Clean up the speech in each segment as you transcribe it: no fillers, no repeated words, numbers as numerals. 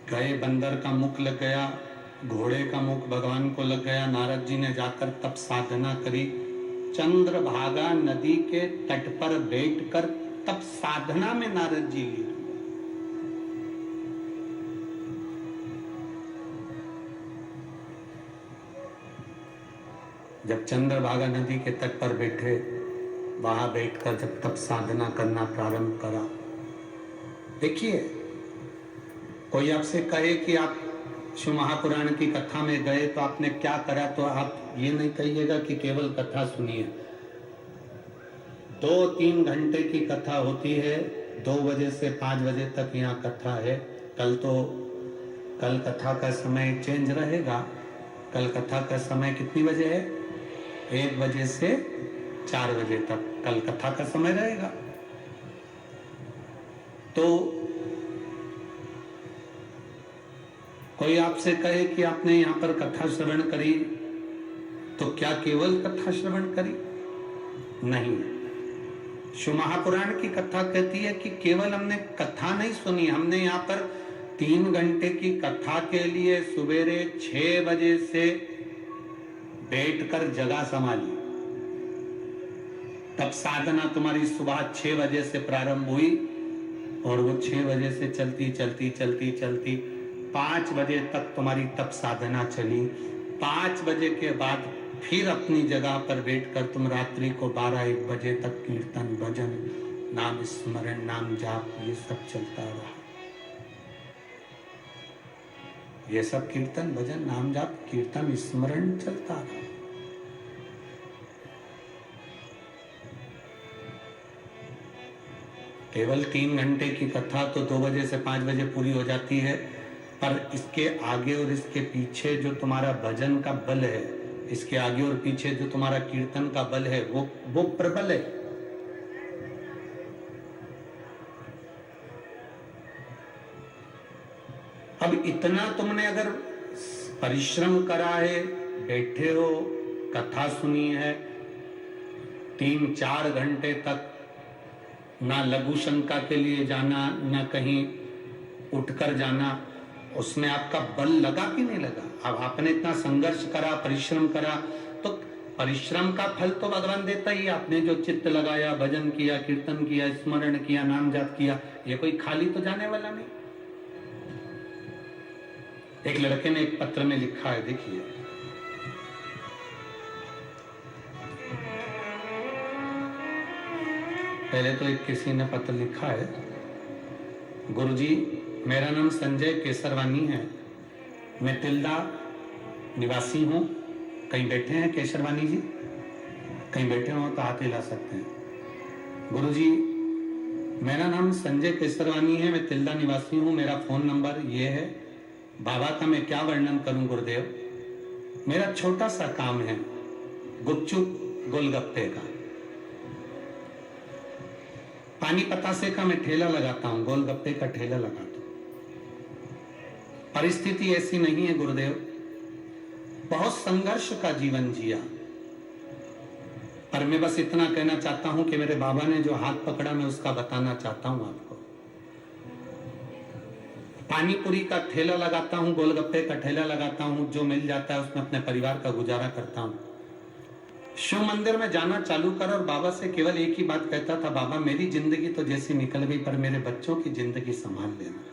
गए, बंदर का मुख लग गया, घोड़े का मुख भगवान को लग गया। नारद जी ने जाकर तप साधना करी, चंद्रभागा नदी के तट पर बैठकर तप साधना में नारद जी लीन। जब चंद्रभागा नदी के तट पर बैठे, वहां बैठकर जब तप साधना करना प्रारंभ करा, देखिए कोई आपसे कहे कि आप शिव महापुराण की कथा में गए तो आपने क्या करा, तो आप ये नहीं कहिएगा कि केवल कथा सुनिए। 2-3 घंटे की कथा होती है, 2 बजे से 5 बजे तक यहाँ कथा है। कल कथा का समय चेंज रहेगा। कल कथा का समय कितनी बजे है? 1 बजे से 4 बजे तक कल कथा का समय रहेगा। तो कोई आपसे कहे कि आपने यहाँ पर कथा श्रवण करी, तो क्या केवल कथा श्रवण करी? नहीं। शिव महापुराण की कथा कहती है कि केवल हमने कथा नहीं सुनी, हमने यहाँ पर 3 घंटे की कथा के लिए सुबेरे 6 बजे से बैठकर जगह संभाली। तब साधना तुम्हारी सुबह 6 बजे से प्रारंभ हुई और वो 6 बजे से चलती चलती चलती चलती 5 बजे तक तुम्हारी तप साधना चली। 5 बजे के बाद फिर अपनी जगह पर बैठकर तुम रात्रि को 12-1 बजे तक कीर्तन, भजन, नाम स्मरण, नाम जाप, ये सब चलता रहा। ये सब कीर्तन, भजन, नाम जाप, कीर्तन, स्मरण चलता रहा। केवल 3 घंटे की कथा तो 2 बजे से 5 बजे पूरी हो जाती है, पर इसके आगे और इसके पीछे जो तुम्हारा भजन का बल है, इसके आगे और पीछे जो तुम्हारा कीर्तन का बल है, वो प्रबल है। अब इतना तुमने अगर परिश्रम करा है, बैठे हो, कथा सुनी है 3-4 घंटे तक, ना लघु शंका के लिए जाना, ना कहीं उठकर जाना, उसमें आपका बल लगा कि नहीं लगा? अब आपने इतना संघर्ष करा, परिश्रम करा, तो परिश्रम का फल तो भगवान देता ही। आपने जो चित्त लगाया, भजन किया, कीर्तन किया, स्मरण किया, नाम जाप किया, ये कोई खाली तो जाने वाला नहीं। एक लड़के ने एक पत्र में लिखा है, देखिए, पहले तो एक किसी ने पत्र लिखा है, गुरुजी मेरा नाम संजय केसरवानी है, मैं तिल्दा निवासी हूँ। कहीं बैठे हैं केसरवानी जी? कहीं बैठे हो तो हाथ हिला सकते हैं। गुरुजी मेरा नाम संजय केसरवानी है, मैं तिल्दा निवासी हूँ, मेरा फोन नंबर ये है। बाबा का मैं क्या वर्णन करूं गुरुदेव, मेरा छोटा सा काम है, गुपचुप गोलगप्पे का, पानी पतासे का मैं ठेला लगाता हूं, गोलगप्पे का ठेला लगाता हूं। परिस्थिति ऐसी नहीं है गुरुदेव, बहुत संघर्ष का जीवन जिया, पर मैं बस इतना कहना चाहता हूं कि मेरे बाबा ने जो हाथ पकड़ा, मैं उसका बताना चाहता हूं आपको। पानी पूरी का ठेला लगाता हूं, गोलगप्पे का ठेला लगाता हूं, जो मिल जाता है उसमें अपने परिवार का गुजारा करता हूं। शिव मंदिर में जाना चालू कर और बाबा से केवल एक ही बात कहता था, बाबा मेरी जिंदगी तो जैसी निकल गई, पर मेरे बच्चों की जिंदगी संभाल लेना।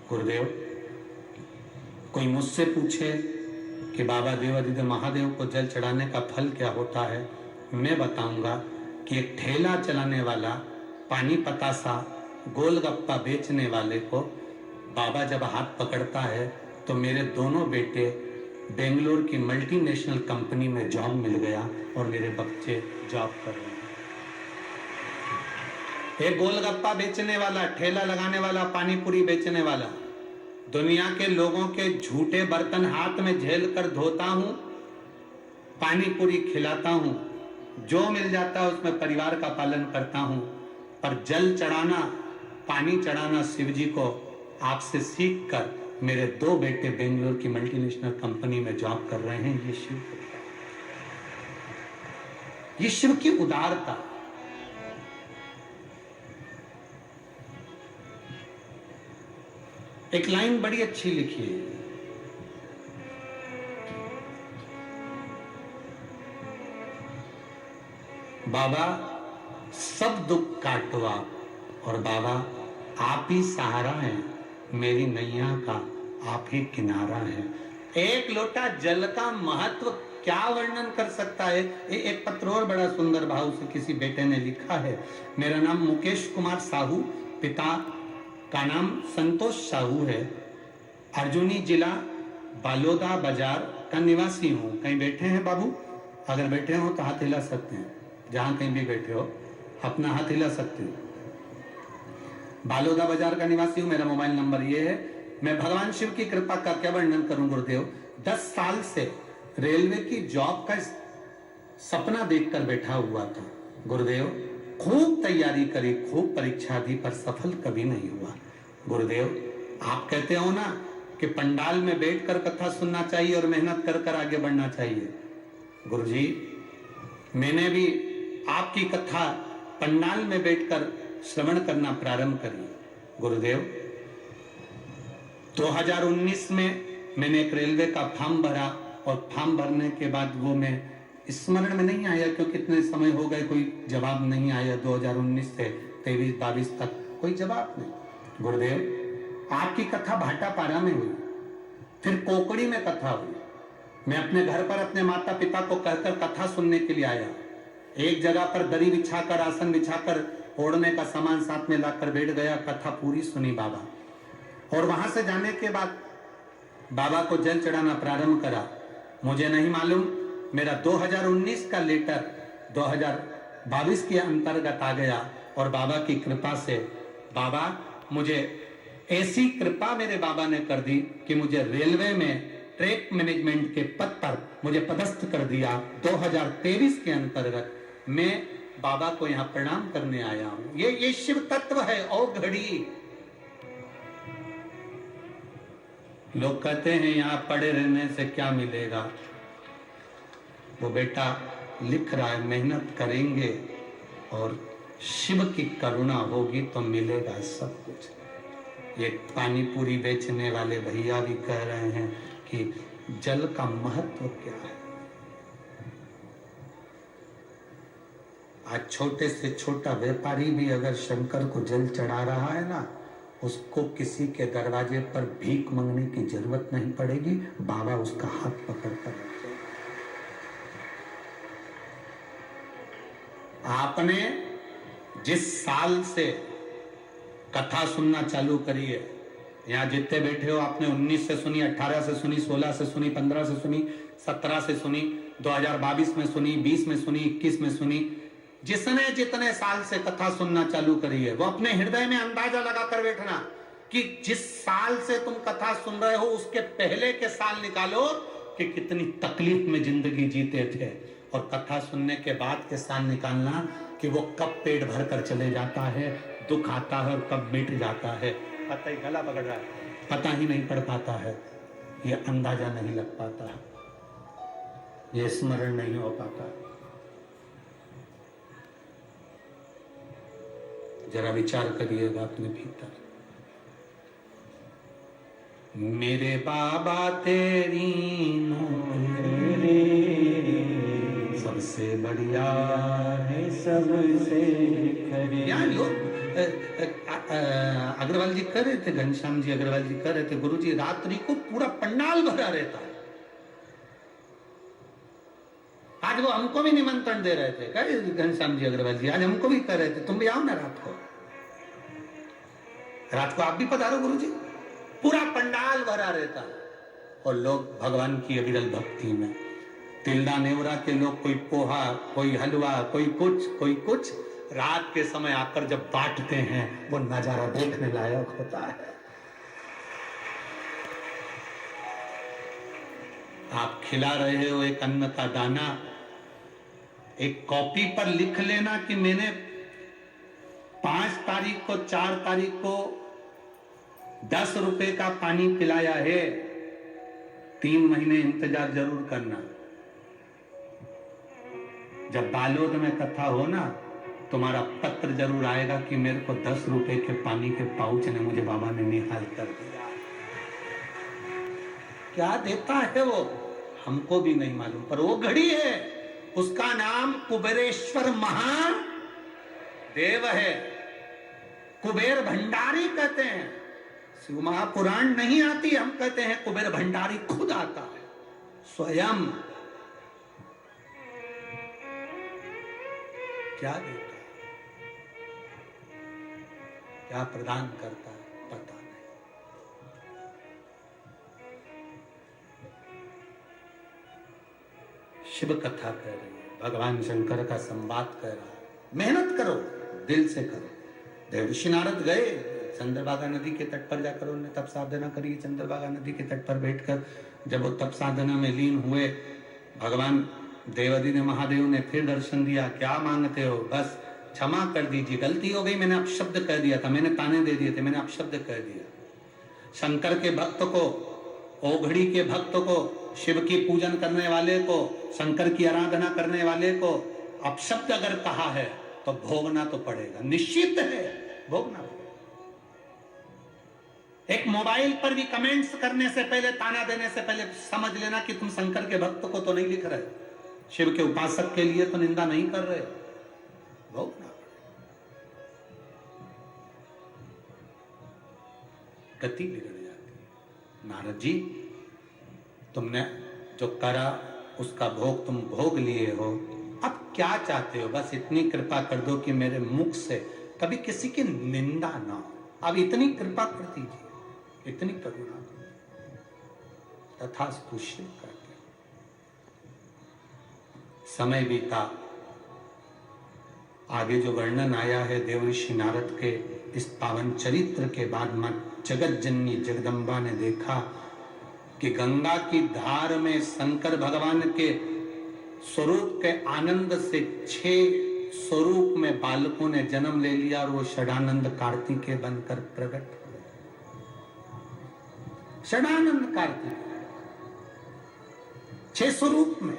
गुरुदेव कोई मुझसे पूछे कि बाबा देवादिदेव महादेव को जल चढ़ाने का फल क्या होता है, मैं बताऊंगा कि एक ठेला चलाने वाला, पानी पतासा, गोलगप्पा बेचने वाले को बाबा जब हाथ पकड़ता है तो मेरे दोनों बेटे बेंगलोर की मल्टीनेशनल कंपनी में जॉब मिल गया और मेरे बच्चे जॉब कर रहे हैं। एक गोलगप्पा बेचने वाला, ठेला लगाने वाला, पानी पूरी बेचने वाला, दुनिया के लोगों के झूठे बर्तन हाथ में झेल कर धोता हूं, पानी पूरी खिलाता हूं, जो मिल जाता है उसमें परिवार का पालन करता हूं, पर जल चढ़ाना, पानी चढ़ाना शिव जी को आपसे सीख कर मेरे 2 बेटे बेंगलोर की मल्टीनेशनल कंपनी में जॉब कर रहे हैं। ये शिव की उदारता। एक लाइन बड़ी अच्छी लिखी है, बाबा सब दुख काटवा और बाबा आप ही सहारा है, मेरी नैया का आप ही किनारा है। एक लोटा जल का महत्व क्या वर्णन कर सकता है। एक पत्र और बड़ा सुंदर भाव से किसी बेटे ने लिखा है, मेरा नाम मुकेश कुमार साहू, पिता का नाम संतोष साहू है, अर्जुनी जिला बालोदा बाजार का निवासी हूँ। कहीं बैठे हैं बाबू? अगर बैठे हो तो हाथ हिला सकते हैं, जहां कहीं भी बैठे हो अपना हाथ हिला सकते हो। बालोदा बाजार का निवासी हूं, मेरा मोबाइल नंबर ये है। मैं भगवान शिव की कृपा का क्या वर्णन करूं गुरुदेव। 10 साल से रेलवे की जॉब का सपना देखकर बैठा हुआ था गुरुदेव। खूब तैयारी करी, खूब परीक्षा दी, पर सफल कभी नहीं हुआ गुरुदेव। आप कहते हो ना कि पंडाल में बैठकर कथा सुनना चाहिए और मेहनत कर कर आगे बढ़ना चाहिए। गुरुजी, मैंने भी आपकी कथा पंडाल में बैठकर श्रवण करना प्रारंभ करी गुरुदेव। 2019 में मैंने एक रेलवे का फॉर्म भरा और फॉर्म भरने के बाद वो मैं स्मरण में नहीं आया, क्योंकि इतने समय हो गए कोई जवाब नहीं आया। 2019 से 23-22 तक कोई जवाब नहीं गुरुदेव। आपकी कथा भाटापारा में हुई, फिर कोकड़ी में कथा हुई। मैं अपने घर पर अपने माता पिता को कहकर कथा सुनने के लिए आया। एक जगह पर दरी बिछाकर, आसन बिछाकर, ओढ़ने का सामान साथ में लाकर बैठ गया, कथा पूरी सुनी बाबा। और वहां से जाने के बाद बाबा को जल चढ़ाना प्रारंभ करा। मुझे नहीं मालूम, मेरा 2019 का लेटर 2022 के अंतर्गत आ गया और बाबा की कृपा से बाबा मुझे ऐसी कृपा मेरे बाबा ने कर दी कि मुझे रेलवे में ट्रैक मैनेजमेंट के पद पर मुझे पदस्थ कर दिया। 2023 के अंतर्गत मैं बाबा को यहाँ प्रणाम करने आया हूं। ये शिव तत्व है। और घड़ी लोग कहते हैं यहाँ पड़े रहने से क्या मिलेगा। वो बेटा लिख रहा है, मेहनत करेंगे और शिव की करुणा होगी तो मिलेगा सब कुछ। ये पानी पूरी बेचने वाले भैया भी कह रहे हैं कि जल का महत्व क्या है। आज छोटे से छोटा व्यापारी भी अगर शंकर को जल चढ़ा रहा है ना, उसको किसी के दरवाजे पर भीख मांगने की जरूरत नहीं पड़ेगी, बाबा उसका हाथ पकड़कर रखेगा। आपने जिस साल से कथा सुनना चालू करी है, यहाँ जितने बैठे हो आपने 19 से सुनी, 18 से सुनी, 16 से सुनी, 15 से सुनी, 17 से सुनी, 2022 में सुनी, 20 में सुनी, 21 में सुनी। जिसने जितने साल से कथा सुनना चालू करी है वो अपने हृदय में अंदाजा लगाकर बैठना कि जिस साल से तुम कथा सुन रहे हो उसके पहले के साल निकालो कि कितनी तकलीफ में जिंदगी जीते थे, और कथा सुनने के बाद के साल निकालना कि वो कब पेट भर कर चले जाता है, दुख आता है और कब मिट जाता है। पता ही गला पकड़ रहा है, पता ही नहीं पड़ पाता है, ये अंदाजा नहीं लग पाता है, ये स्मरण नहीं हो पाता। जरा विचार करिएगा अपने भीतर। मेरे बाबा तेरी नौकरी सबसे बढ़िया है, सबसे खरी। यार लोग अग्रवाल जी कह रहे थे, घनश्याम जी अग्रवाल जी कह रहे थे, गुरु जी रात्रि को पूरा पंडाल भरा रहता है। आज वो हमको भी निमंत्रण दे रहे थे, कहे घनश्याम जी अग्रवाल जी, आज हमको भी कह रहे थे तुम भी आओ ना रात को। रात को आप भी पधारो गुरु जी। पूरा पंडाल भरा रहता है और लोग भगवान की अविरल भक्ति में। तिल्दा नेवरा के लोग कोई पोहा, कोई हलवा, कोई कुछ रात के समय आकर जब बांटते हैं वो नजारा देखने लायक होता है। आप खिला रहे हो एक अन्न का दाना, एक कॉपी पर लिख लेना कि मैंने 5 तारीख को 4 तारीख को 10 रुपए का पानी पिलाया है। 3 महीने इंतजार जरूर करना। जब बालोद में कथा हो ना, तुम्हारा पत्र जरूर आएगा कि मेरे को 10 रुपए के पानी के पाउच ने मुझे बाबा ने निहाल कर दिया। क्या देता है वो हमको भी नहीं मालूम, पर वो घड़ी है, उसका नाम कुबेरेश्वर महादेव है, कुबेर भंडारी कहते हैं। शिव महापुराण नहीं आती, हम कहते हैं कुबेर भंडारी खुद आता है स्वयं। क्या देता है, क्या प्रदान करता है पता नहीं। शिव कथा कह रही है, भगवान शंकर का संवाद कह रहा है, मेहनत करो, दिल से करो। देवर्षि नारद गए चंद्रभागा नदी के तट पर जाकर उन्होंने तप साधना करी। चंद्रभागा नदी के तट पर बैठकर जब वो तप साधना में लीन हुए, भगवान देवादिदेव महादेव ने फिर दर्शन दिया। क्या मांगते हो? बस क्षमा कर दीजिए, गलती हो गई, मैंने अपशब्द कह दिया था, मैंने ताने दे दिए थे, मैंने अपशब्द कह दिया। शंकर के भक्त को, ओघड़ी के भक्त को, शिव की पूजन करने वाले को, शंकर की आराधना करने वाले को अपशब्द अगर कहा है तो भोगना तो पड़ेगा, निश्चित है भोगना पड़ेगा। एक मोबाइल पर भी कमेंट्स करने से पहले, ताना देने से पहले समझ लेना कि तुम शंकर के भक्त को तो नहीं लिख रहे, शिव के उपासक के लिए तो निंदा नहीं कर रहे, भोगना पड़ेगा। गति बिगड़ जाती है। नारद जी, तुमने जो करा उसका भोग तुम भोग लिए हो, अब क्या चाहते हो? बस इतनी कृपा कर दो कि मेरे मुख से कभी किसी की निंदा ना हो। अब इतनी कृपा कर दीजिए, इतनी करुणा तथास्तु शिव करते। समय बीता, आगे जो वर्णन आया है देवर्षि नारद के इस पावन चरित्र के बाद मां जगत जननी जगदम्बा ने देखा कि गंगा की धार में शंकर भगवान के स्वरूप के आनंद से 6 स्वरूप में बालकों ने जन्म ले लिया और वो षडानंद कार्तिकेय बनकर प्रकट हुए। षडानंद कार्तिकेय 6 स्वरूप में।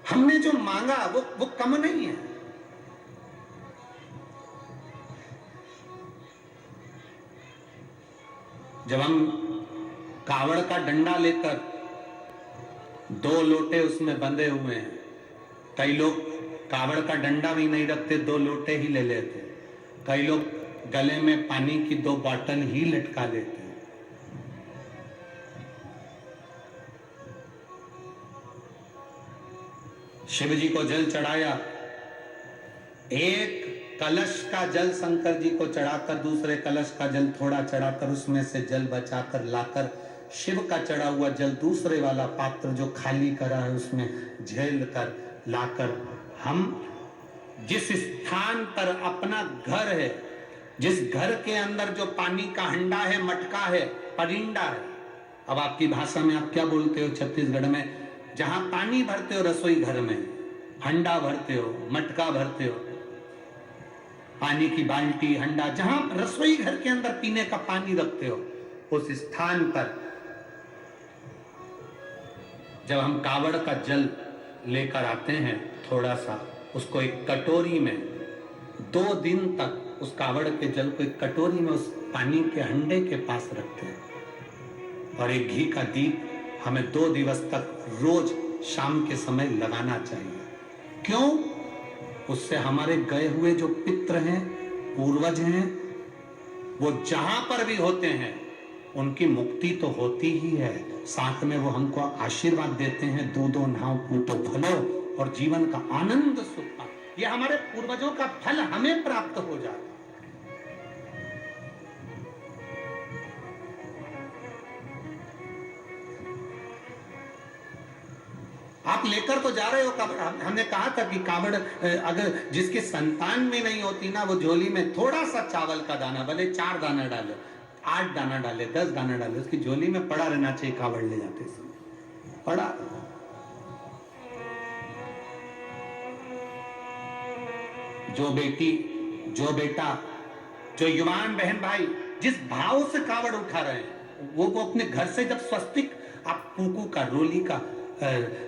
हमने जो मांगा वो कम नहीं है। जब हम कावड़ का डंडा लेकर 2 लोटे उसमें बंधे हुए हैं, कई लोग कावड़ का डंडा भी नहीं रखते, 2 लोटे ही ले लेते, कई लोग गले में पानी की 2 बॉटल ही लटका लेते हैं। शिव जी को जल चढ़ाया, एक कलश का जल शंकर जी को चढ़ाकर, दूसरे कलश का जल थोड़ा चढ़ाकर, उसमें से जल बचाकर लाकर शिव का चढ़ा हुआ जल दूसरे वाला पात्र जो खाली करा है उसमें झेल कर लाकर, हम जिस स्थान पर अपना घर है, जिस घर के अंदर जो पानी का हंडा है, मटका है, परिंडा है, अब आपकी भाषा में आप क्या बोलते हो छत्तीसगढ़ में, जहां पानी भरते हो रसोई घर में, हंडा भरते हो, मटका भरते हो, पानी की बाल्टी, हंडा, जहां रसोई घर के अंदर पीने का पानी रखते हो, उस स्थान पर जब हम कावड़ का जल लेकर आते हैं, थोड़ा सा उसको एक कटोरी में 2 दिन तक उस कावड़ के जल को एक कटोरी में उस पानी के हंडे के पास रखते हैं, और एक घी का दीप हमें 2 दिवस तक रोज शाम के समय लगाना चाहिए। क्यों? उससे हमारे गए हुए जो पितृ हैं, पूर्वज हैं, वो जहां पर भी होते हैं उनकी मुक्ति तो होती ही है, साथ में वो हमको आशीर्वाद देते हैं, दूधो नाव कूटो फलो, और जीवन का आनंद सुख, ये हमारे पूर्वजों का फल हमें प्राप्त हो जाता है। आप लेकर तो जा रहे हो कावड़, हमने कहा था कि कावड़ अगर जिसके संतान में नहीं होती ना, वो झोली में थोड़ा सा चावल का दाना, भले 4 दाना डाले, 8 दाना डाले, 10 दाना डाले, उसकी झोली में पड़ा रहना चाहिए कावड़ ले जाते समय, पड़ा। जो बेटी, जो बेटा, जो युवान बहन भाई जिस भाव से कावड़ उठा रहे हैं, वो अपने घर से जब स्वस्तिक, आप कुकू का, रोली का,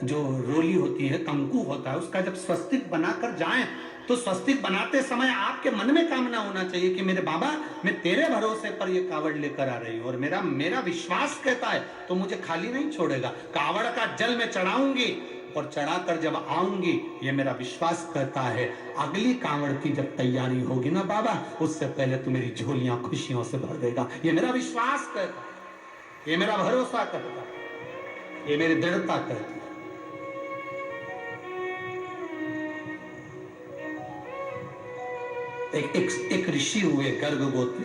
जो रोली होती है, कंकु होता है, उसका जब स्वस्तिक बनाकर जाएं तो स्वस्तिक बनाते समय आपके मन में कामना होना चाहिए कि मेरे बाबा, मैं तेरे भरोसे पर ये कावड़ लेकर आ रही हूं और मेरा विश्वास कहता है तो मुझे खाली नहीं छोड़ेगा। कावड़ का जल में चढ़ाऊंगी और चढ़ाकर जब आऊंगी, ये मेरा विश्वास कहता है अगली कांवड़ की जब तैयारी होगी ना बाबा, उससे पहले तू मेरी झोलियां खुशियों से भर देगा। ये मेरा विश्वास कहता है, ये मेरा भरोसा कहता है, ये मेरी दृढ़ता कहती है। एक ऋषि हुए, गर्ग गोत्री